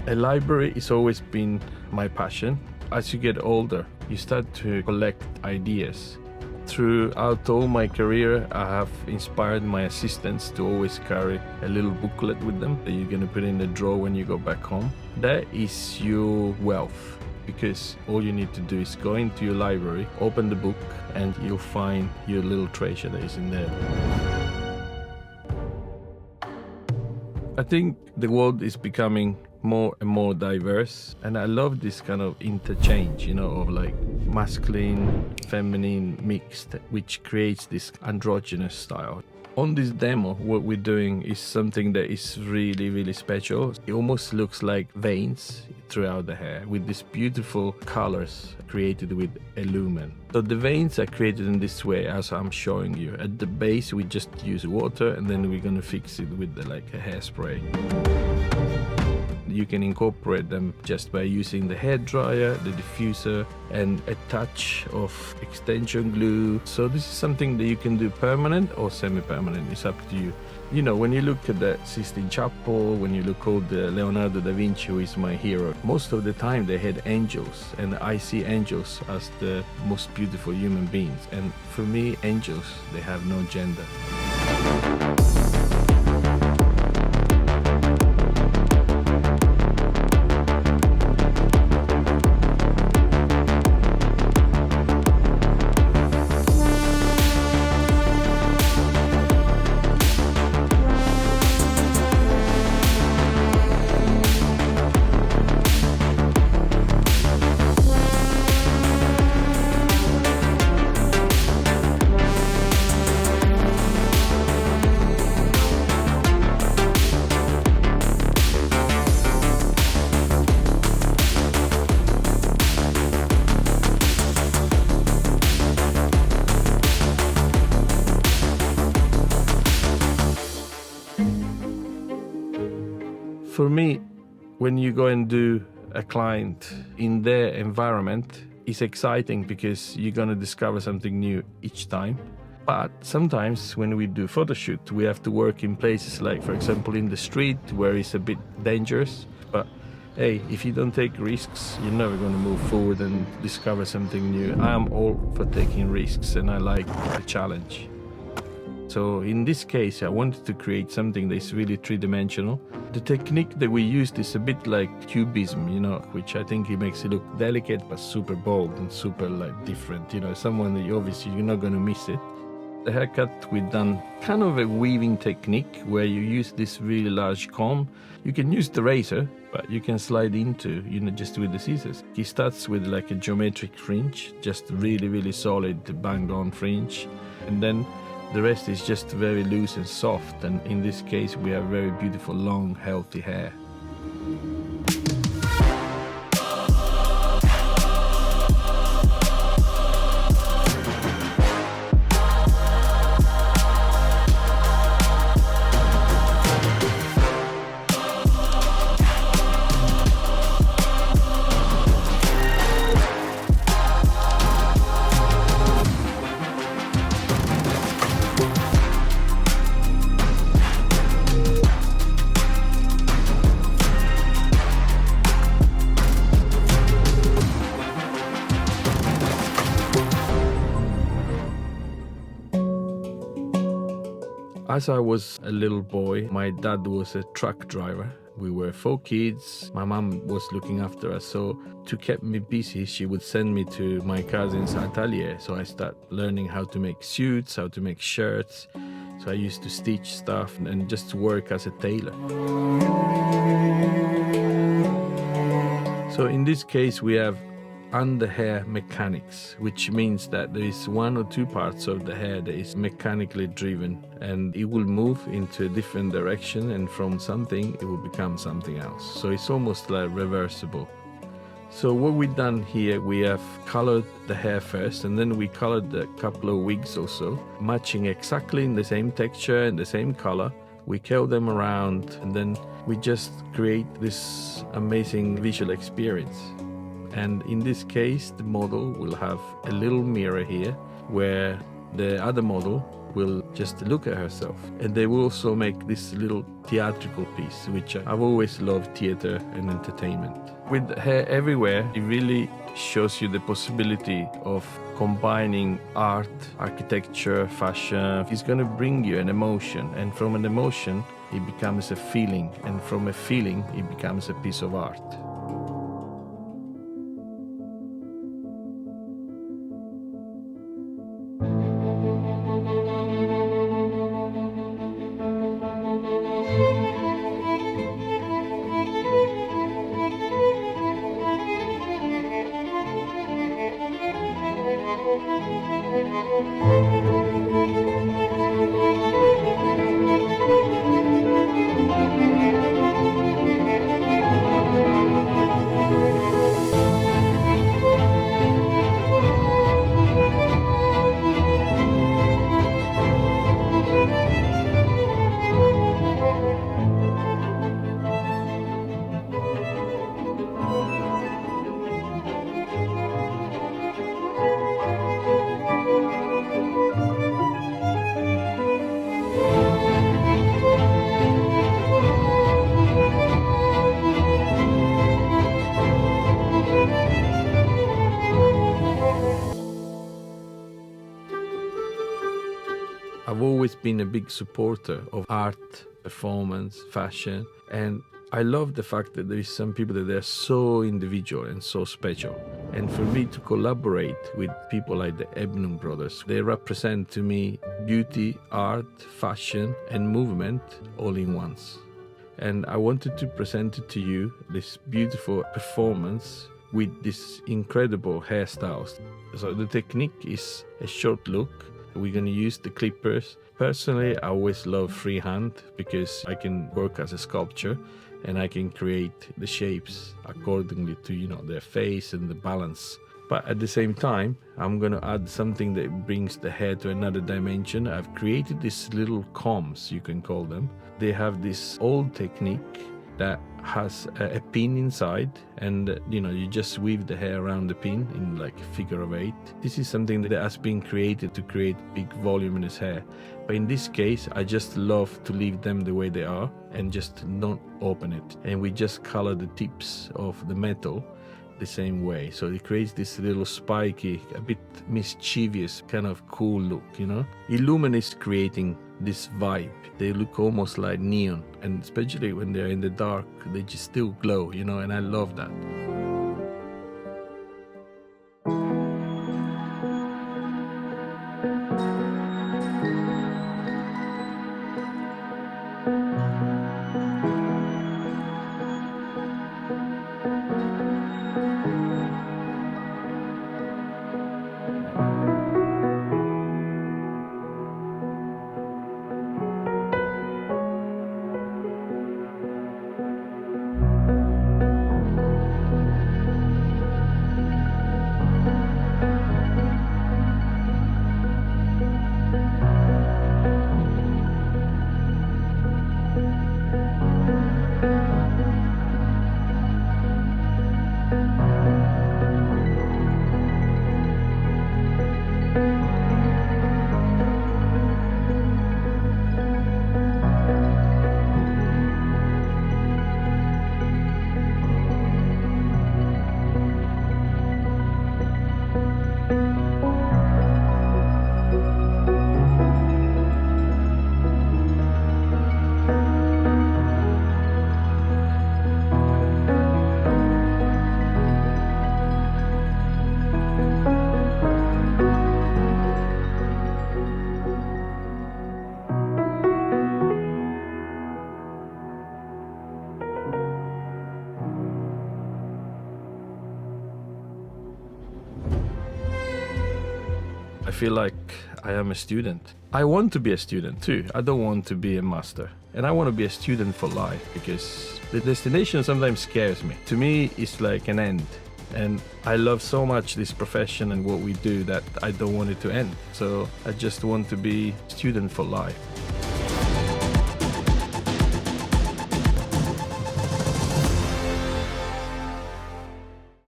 A library has always been my passion. As you get older, you start to collect ideas. Throughout all my career, I have inspired my assistants to always carry a little booklet with them that you're going to put in the drawer when you go back home. That is your wealth, because all you need to do is go into your library, open the book, and you'll find your little treasure that is in there. I think the world is becoming more and more diverse, and I love this kind of interchange, of like masculine, feminine mixed, which creates this androgynous style. On this demo, what we're doing is something that is really, really special. It almost looks like veins throughout the hair with these beautiful colors created with illumin. So the veins are created in this way, as I'm showing you. At the base, we just use water, and then we're gonna fix it with like a hairspray. You can incorporate them just by using the hairdryer, the diffuser, and a touch of extension glue. So this is something that you can do permanent or semi-permanent. It's up to you. When you look at the Sistine Chapel, when you look at the Leonardo da Vinci, who is my hero, most of the time they had angels, and I see angels as the most beautiful human beings. And for me, angels, they have no gender. For me, when you go and do a client in their environment, it's exciting because you're going to discover something new each time. But sometimes when we do photo shoot, we have to work in places like, for example, in the street where it's a bit dangerous. But hey, if you don't take risks, you're never going to move forward and discover something new. I'm all for taking risks, and I like the challenge. So in this case, I wanted to create something that is really three-dimensional. The technique that we used is a bit like cubism, which I think it makes it look delicate but super bold and super different. Someone that you're not going to miss it. The haircut, we've done kind of a weaving technique where you use this really large comb. You can use the razor, but you can slide into, just with the scissors. He starts with like a geometric fringe, just really, really solid banged-on fringe. And then the rest is just very loose and soft, and in this case we have very beautiful, long, healthy hair. As I was a little boy, my dad was a truck driver. We were 4 kids. My mom was looking after us. So to keep me busy, she would send me to my cousin's atelier. So I started learning how to make suits, how to make shirts. So I used to stitch stuff and just work as a tailor. So in this case, we have under hair mechanics, which means that there is 1 or 2 parts of the hair that is mechanically driven, and it will move into a different direction, and from something it will become something else. So it's almost like reversible. So what we've done here, we have colored the hair first, and then we colored a couple of wigs also, matching exactly in the same texture and the same color. We curl them around, and then we just create this amazing visual experience. And in this case, the model will have a little mirror here where The other model will just look at herself. And they will also make this little theatrical piece, which I've always loved theater and entertainment. With her everywhere, it really shows you the possibility of combining art, architecture, fashion. It's going to bring you an emotion, and from an emotion, it becomes a feeling, and from a feeling, it becomes a piece of art. I've always been a big supporter of art, performance, fashion, and I love the fact that there is some people that they're so individual and so special. And for me to collaborate with people like the Ebnum brothers, they represent to me beauty, art, fashion, and movement all in once. And I wanted to present it to you, this beautiful performance with this incredible hairstyles. So the technique is a short look. We're going to use the clippers. Personally, I always love freehand because I can work as a sculptor and I can create the shapes accordingly to, their face and the balance. But at the same time, I'm going to add something that brings the hair to another dimension. I've created these little combs, you can call them. They have this old technique that has a pin inside, and you just weave the hair around the pin in like a figure of 8. This is something that has been created to create big volume in his hair, but in this case I just love to leave them the way they are and just not open it, and we just color the tips of the metal the same way, so it creates this little spiky, a bit mischievous kind of cool look. Illumin is creating this vibe. They look almost like neon, and especially when they're in the dark, they just still glow, and I love that. I feel like I am a student. I want to be a student too. I don't want to be a master. And I want to be a student for life, because the destination sometimes scares me. To me, it's like an end. And I love so much this profession and what we do that I don't want it to end. So I just want to be a student for life.